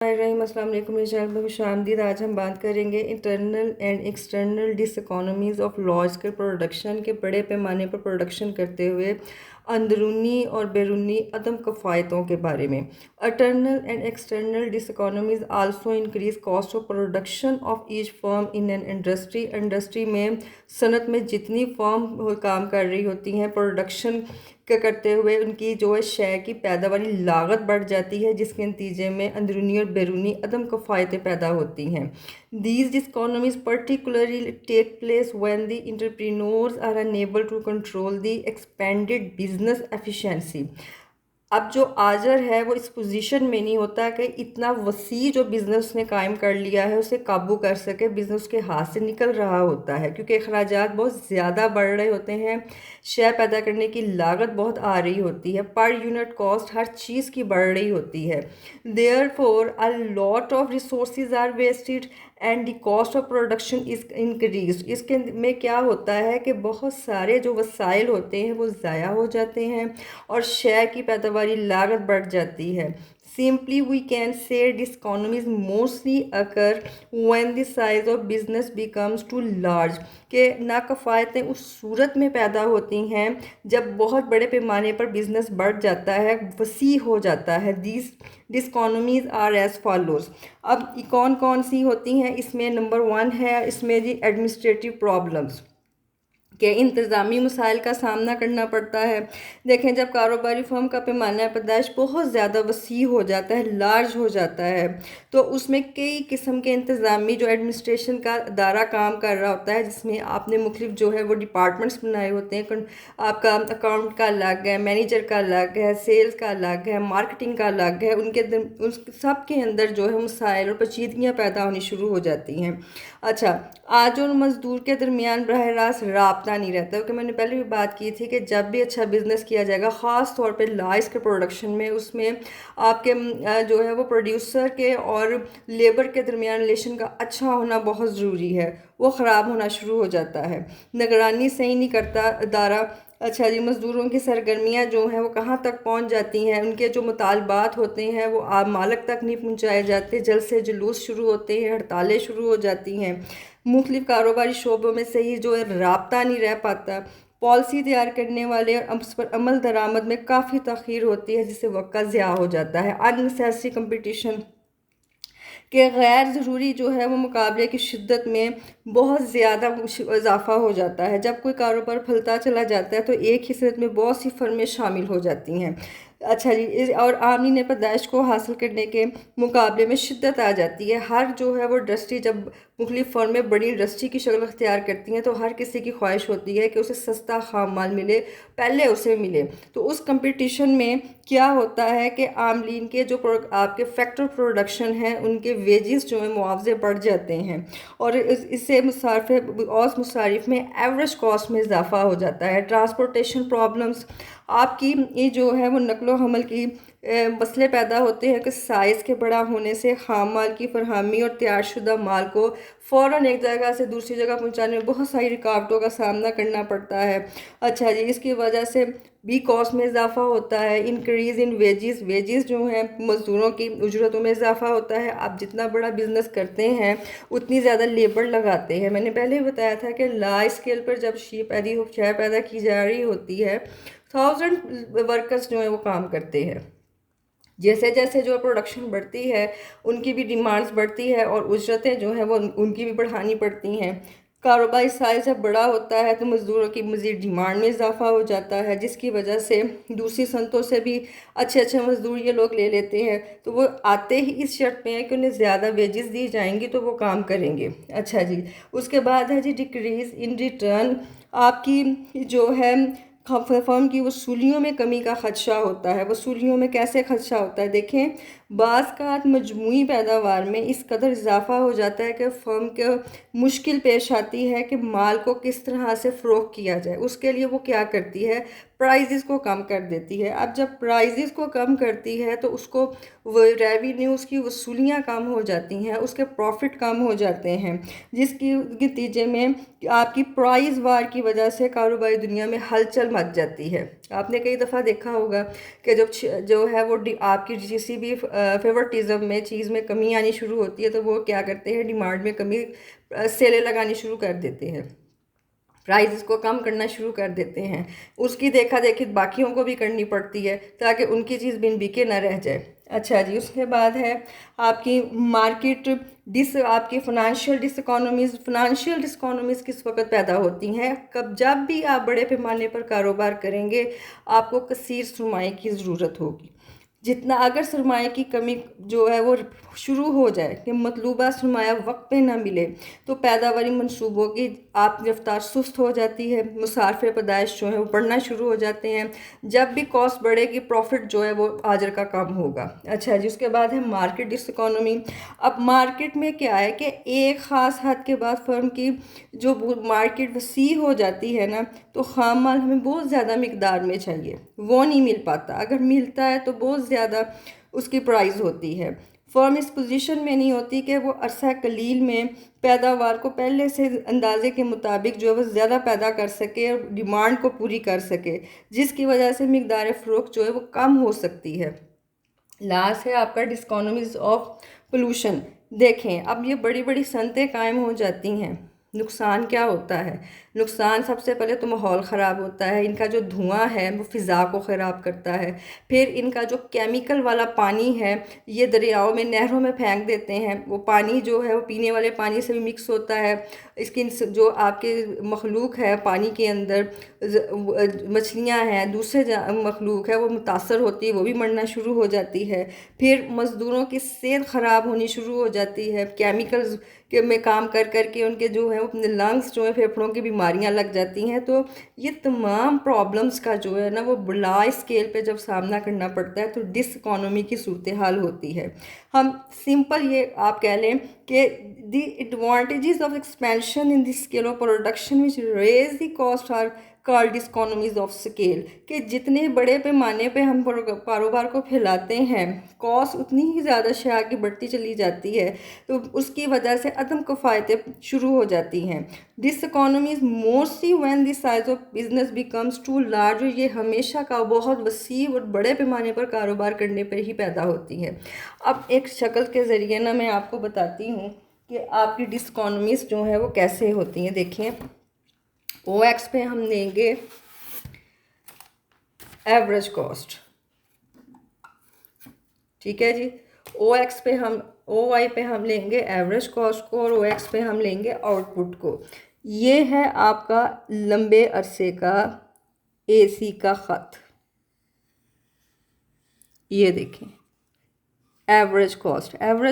अस्सलाम वालेकुम मेरे चैनल में खुशामदीद। आज हम बात करेंगे internal and external diseconomies of large scale production के बड़े पैमाने पर प्रोडक्शन करते हुए अंदरूनी और बैरूनी अदम कफ़ायतों के बारे में। Internal and external diseconomies also increase cost of production of each firm in an industry में सनत में जितनी फर्म काम कर रही होती हैं प्रोडक्शन करते हुए उनकी जो है शय की पैदावारी लागत बढ़ जाती है, जिसके नतीजे में अंदरूनी और बैरूनी अदम कफ़ायतें पैदा होती हैं। These diseconomies particularly take place when the entrepreneurs are unable to control the expanded business efficiency. अब जो आजर है वो इस पोजीशन में नहीं होता कि इतना वसी जो बिज़नेस ने कायम कर लिया है उसे काबू कर सके, बिज़नेस के हाथ से निकल रहा होता है क्योंकि अखराजात बहुत ज़्यादा बढ़ रहे होते हैं, शय पैदा करने की लागत बहुत आ रही होती है, पर यूनिट कॉस्ट हर चीज़ की बढ़ रही होती है। Therefore a lot of resource are wasted and the cost of production is increase. इसके में क्या होता है कि बहुत सारे जो वसाइल होते हैं वो ज़ाया हो जाते हैं और शय की पैदावारी लागत बढ़ जाती है। Simply we can say diseconomies mostly occur when the size of business becomes too large, के नाकफ़ायतें उस सूरत में पैदा होती हैं जब बहुत बड़े पैमाने पर बिज़नेस बढ़ जाता है, वसी हो जाता है। These diseconomies are as follows. अब कौन कौन सी होती हैं इसमें? नंबर 1 है इसमें जी एडमिनिस्ट्रेटिव प्रॉब्लम्स के इंतज़ामी मसाइल का सामना करना पड़ता है। देखें, जब कारोबारी फर्म का पैमाना पैदाइश बहुत ज़्यादा वसी हो जाता है, लार्ज हो जाता है, तो उसमें कई किस्म के इंतज़ामी जो एडमिनिस्ट्रेशन का अदारा काम कर रहा होता है, जिसमें आपने मुख्तलिफ जो है वो डिपार्टमेंट्स बनाए होते हैं। आपका अकाउंट का अलग है, मैनेजर का अलग है, सेल्स का अलग है, मार्केटिंग का अलग है। उन सब के अंदर जो है मसाइल और पेचीदगियाँ पैदा होनी शुरू हो जाती हैं। अच्छा, आज और मज़दूर के दरमियान बरह रास्त राब्ता नहीं रहता, क्योंकि मैंने पहले भी बात की थी कि जब भी अच्छा बिज़नेस किया जाएगा, ख़ास तौर पे लाइस के प्रोडक्शन में, उसमें आपके जो है वो प्रोड्यूसर के और लेबर के दरमियान रिलेशन का अच्छा होना बहुत ज़रूरी है। वो ख़राब होना शुरू हो जाता है, निगरानी सही नहीं करता अदारा। अच्छा जी, मज़दूरों की सरगर्मियाँ जो हैं वो कहाँ तक पहुँच जाती हैं, उनके जो मुतालबात होते हैं वो आप मालिक तक नहीं पहुँचाए जाते, जल्द से जुलूस शुरू होते हैं, हड़तालें शुरू हो जाती हैं, मुख्तलिफ कारोबारी शोबों में सही जो है राब्ता नहीं रह पाता, पॉलिसी तैयार करने वाले और उस पर अमल दरामद में काफ़ी तख़ीर होती है, जिससे वक्त ज़िया हो जाता है। अननेसेसरी कंपटीशन कि गैर ज़रूरी जो है वो मुकाबले की शिद्दत में बहुत ज़्यादा इजाफ़ा हो जाता है। जब कोई कारोबार फलता चला जाता है तो एक ही सनत में बहुत सी फर्में शामिल हो जाती हैं। अच्छा जी, और आमनी पैदाइश को हासिल करने के मुकाबले में शिद्दत आ जाती है। हर जो है वो इंडस्ट्री जब मुख्तलिफ फर्में बड़ी इंडस्ट्री की शक्ल अख्तियार करती हैं तो हर किसी की ख्वाहिश होती है कि उसे सस्ता खाम माल मिले, पहले उसे मिले। तो उस कंपटीशन में क्या होता है कि आमलीन के जो आपके फैक्टर प्रोडक्शन हैं उनके वेजेस जो है मुआवजे बढ़ जाते हैं और इससे मुसारिफ में एवरेज कॉस्ट में इजाफा हो जाता है। ट्रांसपोर्टेशन प्रॉब्लम्स, आपकी ये जो है वो नकलो हमल की मसले पैदा होते हैं कि साइज़ के बड़ा होने से खाम माल की फरहमी और तैयारशुदा माल को फ़ौरन एक जगह से दूसरी जगह पहुंचाने में बहुत सारी रुकावटों का सामना करना पड़ता है। अच्छा जी, इसकी वजह से भी कॉस्ट में इजाफा होता है। इंक्रीज़ इन वेजेस जो हैं मज़दूरों की उजरतों में इजाफा होता है। आप जितना बड़ा बिज़नेस करते हैं उतनी ज़्यादा लेबर लगाते हैं। मैंने पहले बताया था कि लार्ज स्केल पर जब शय पैदा की जा रही होती है, 1000 वर्कर्स जो हैं वो काम करते हैं। जैसे जैसे जो प्रोडक्शन बढ़ती है उनकी भी डिमांड्स बढ़ती है और उजरतें जो हैं वो उनकी भी बढ़ानी पड़ती हैं। कारोबारी साइज जब बड़ा होता है तो मज़दूरों की मज़ीद डिमांड में इजाफा हो जाता है, जिसकी वजह से दूसरी सनतों से भी अच्छे अच्छे मज़दूर ये लोग ले लेते हैं। तो वो आते ही इस शर्त पे हैं कि उन्हें ज़्यादा वेजेस दी जाएंगी तो वो काम करेंगे। अच्छा जी, उसके बाद है जी डिक्रीज़ इन रिटर्न। आपकी जो है फर्म की वसूलियों में कमी का खदशा होता है। वसूलियों में कैसे खदशा होता है? देखें, बाज़ का मजमूई पैदावार में इस कदर इजाफा हो जाता है कि फ़र्म को मुश्किल पेश आती है कि माल को किस तरह से फ़रोख्त किया जाए। उसके लिए वो क्या करती है, प्राइजेस को कम कर देती है। अब जब प्राइजेस को कम करती है तो उसको वो रेवेन्यू, उसकी वसूलियाँ कम हो जाती हैं, उसके प्रॉफिट कम हो जाते हैं, जिसकी नतीजे में आपकी प्राइस वार की वजह से कारोबारी दुनिया में हलचल मच जाती है। आपने कई दफ़ा देखा होगा कि जब जो है वो आपकी किसी भी फेवरटिज़म में चीज़ में कमी आनी शुरू होती है तो वो क्या करते हैं, डिमांड में कमी, सेलें लगानी शुरू कर देते हैं, प्राइस को कम करना शुरू कर देते हैं। उसकी देखा देखी बाकियों को भी करनी पड़ती है ताकि उनकी चीज़ बिन बिके ना रह जाए। अच्छा जी, उसके बाद है आपकी मार्केट आपकी फ़ाइनेंशियल डिसइकोनॉमीज़ किस वक्त पैदा होती हैं? जब भी आप बड़े पैमाने पर कारोबार करेंगे आपको कसीर सरमाए की ज़रूरत होगी। जितना अगर सरमाए की कमी जो है वो शुरू हो जाए कि मतलूबा सरमाया वक्त पे ना मिले तो पैदावारी मनसूबों की आप रफ्तार सुस्त हो जाती है, मुसारफे पैदाइश जो है वो बढ़ना शुरू हो जाते हैं। जब भी कॉस्ट बढ़ेगी प्रॉफिट जो है वो आजर का कम होगा। अच्छा जी, उसके बाद है मार्केट डिसइकोनॉमी। अब मार्केट में क्या है कि एक ख़ास हद के बाद फर्म की जो मार्केट वसी हो जाती है ना तो खाम माल हमें बहुत ज़्यादा मिकदार में चाहिए, वो नहीं मिल पाता। अगर मिलता है तो बहुत ज़्यादा उसकी प्राइस होती है। फर्म इस पोजीशन में नहीं होती कि वो अरसा कलील में पैदावार को पहले से अंदाजे के मुताबिक जो है वो ज़्यादा पैदा कर सके और डिमांड को पूरी कर सके, जिसकी वजह से मिकदार फ़रोख्त जो है वो कम हो सकती है। लास्ट है आपका डिस्कोनॉमीज ऑफ पोल्यूशन। देखें अब ये बड़ी बड़ी सनतें कायम हो जाती हैं, नुकसान क्या होता है? नुकसान सबसे पहले तो माहौल ख़राब होता है, इनका जो धुआं है वो फ़िज़ा को ख़राब करता है। फिर इनका जो केमिकल वाला पानी है ये दरियाओं में, नहरों में फेंक देते हैं, वो पानी जो है वो पीने वाले पानी से भी मिक्स होता है। इसकी जो आपके मखलूक है पानी के अंदर, मछलियाँ हैं, दूसरे मखलूक है वो मुतासर होती है, वो भी मरना शुरू हो जाती है। फिर मज़दूरों की सेहत ख़राब होनी शुरू हो जाती है, केमिकल्स के में काम कर कर के उनके जो है अपने लंग्स जो है फेफड़ों की बीमारियां लग जाती हैं। तो ये तमाम प्रॉब्लम्स का जो है ना वो बड़ा स्केल पे जब सामना करना पड़ता है तो डिसइकोनॉमी की सूरत हाल होती है। हम सिंपल ये आप कह लें कि the advantages of expansion in the scale of production which raise the cost are called economies of scale, कि जितने बड़े पैमाने पे हम कारोबार को फैलाते हैं कॉस्ट उतनी ही ज़्यादा शया की बढ़ती चली जाती है, तो उसकी वजह से अदम कफ़ायतें शुरू हो जाती हैं। This economies mostly when the size of business becomes too large, ये हमेशा का बहुत वसी और बड़े पैमाने पर कारोबार करने पर ही पैदा होती है। अब एक शक्ल के ज़रिए ना मैं आपको बताती हूँ कि आपकी डिसइकोनॉमीज जो है वो कैसे होती हैं। देखिए OX पे हम लेंगे एवरेज कॉस्ट, ठीक है जी। OX पे हम OY पे हम लेंगे एवरेज कॉस्ट को और OX पे हम लेंगे आउटपुट को। ये है आपका लंबे अरसे का AC का ख़त, ये देखें एवरेज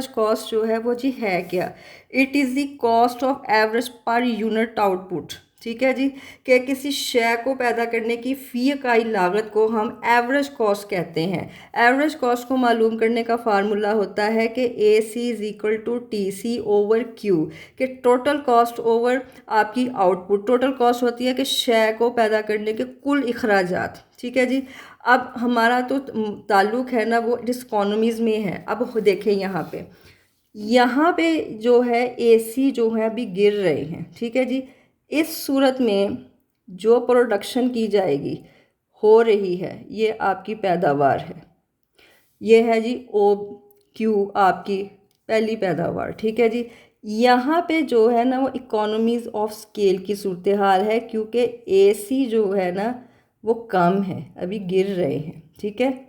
कॉस्ट जो है वो जी है क्या? It is the cost of average per unit output, ठीक है जी, कि किसी शय को पैदा करने की फ़ी इकाई लागत को हम एवरेज कॉस्ट कहते हैं। एवरेज कॉस्ट को मालूम करने का फार्मूला होता है कि AC is equal to TC over Q, कि टोटल कॉस्ट ओवर आपकी आउटपुट। टोटल कॉस्ट होती है कि शय को पैदा करने के कुल इखराजात, ठीक है जी। अब हमारा तो ताल्लुक़ है ना वो डिसइकोनॉमीज़ में है। अब देखें यहाँ पे जो है AC जो है अभी गिर रहे हैं, ठीक है जी। इस सूरत में जो प्रोडक्शन की जाएगी हो रही है ये आपकी पैदावार है, ये है जी OQ आपकी पहली पैदावार, ठीक है जी। यहाँ पे जो है ना वो इकोनॉमीज़ ऑफ स्केल की सूरत हाल है, क्योंकि AC जो है ना वो कम है, अभी गिर रहे हैं, ठीक है।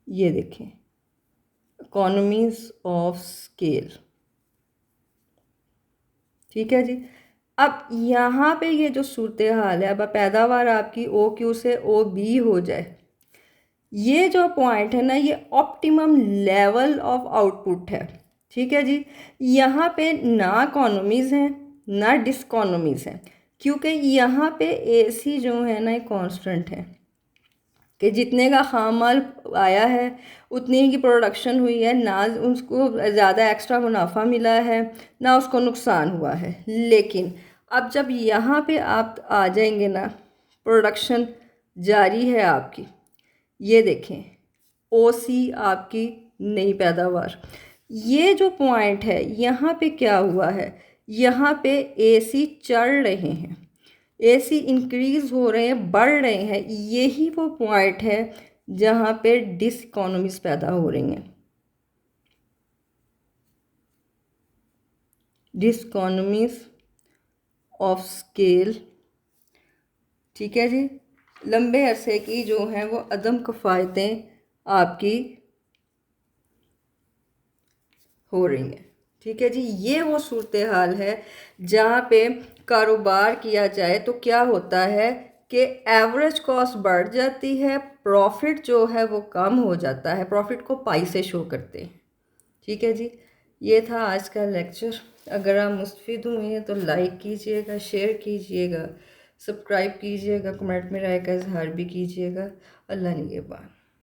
ये देखें इकोनॉमीज़ ऑफ स्केल, ठीक है जी। अब यहाँ पे ये जो सूरत हाल है, अब पैदावार आपकी OQ से OB हो जाए, ये जो पॉइंट है ना ये ऑप्टिमम लेवल ऑफ आउटपुट है, ठीक है जी। यहाँ पे ना इकोनॉमीज़ हैं ना डिसइकोनॉमीज़ हैं, क्योंकि यहाँ पे AC जो है ना कांस्टेंट है, कि जितने का खाम माल आया है उतनी की प्रोडक्शन हुई है, ना उसको ज़्यादा एक्स्ट्रा मुनाफा मिला है ना उसको नुकसान हुआ है। लेकिन अब जब यहाँ पे आप आ जाएंगे ना प्रोडक्शन जारी है आपकी। ये देखें ओसी आपकी नई पैदावार। ये जो पॉइंट है यहाँ पे क्या हुआ है, यहाँ पे एसी चढ़ रहे हैं, एसी इंक्रीज हो रहे हैं, बढ़ रहे हैं। यही वो पॉइंट है जहाँ पे डिसइकोनॉमीज पैदा हो रही हैं, डिसइकोनॉमीज ऑफ स्केल। ठीक है जी, लंबे अरसे की जो हैं वो अदम कफ़ायतें आपकी हो रही हैं। ठीक है जी, ये वो सूरत हाल है जहाँ पे कारोबार किया जाए तो क्या होता है कि एवरेज कॉस्ट बढ़ जाती है, प्रॉफिट जो है वो कम हो जाता है, प्रॉफिट को पाई से शो करते हैं। ठीक है जी, ये था आज का लेक्चर। अगर आप मुस्तफ़ीद हुए हैं तो लाइक कीजिएगा, शेयर कीजिएगा, सब्सक्राइब कीजिएगा, कमेंट में राय का इजहार भी कीजिएगा। अल्लाह निगहबान।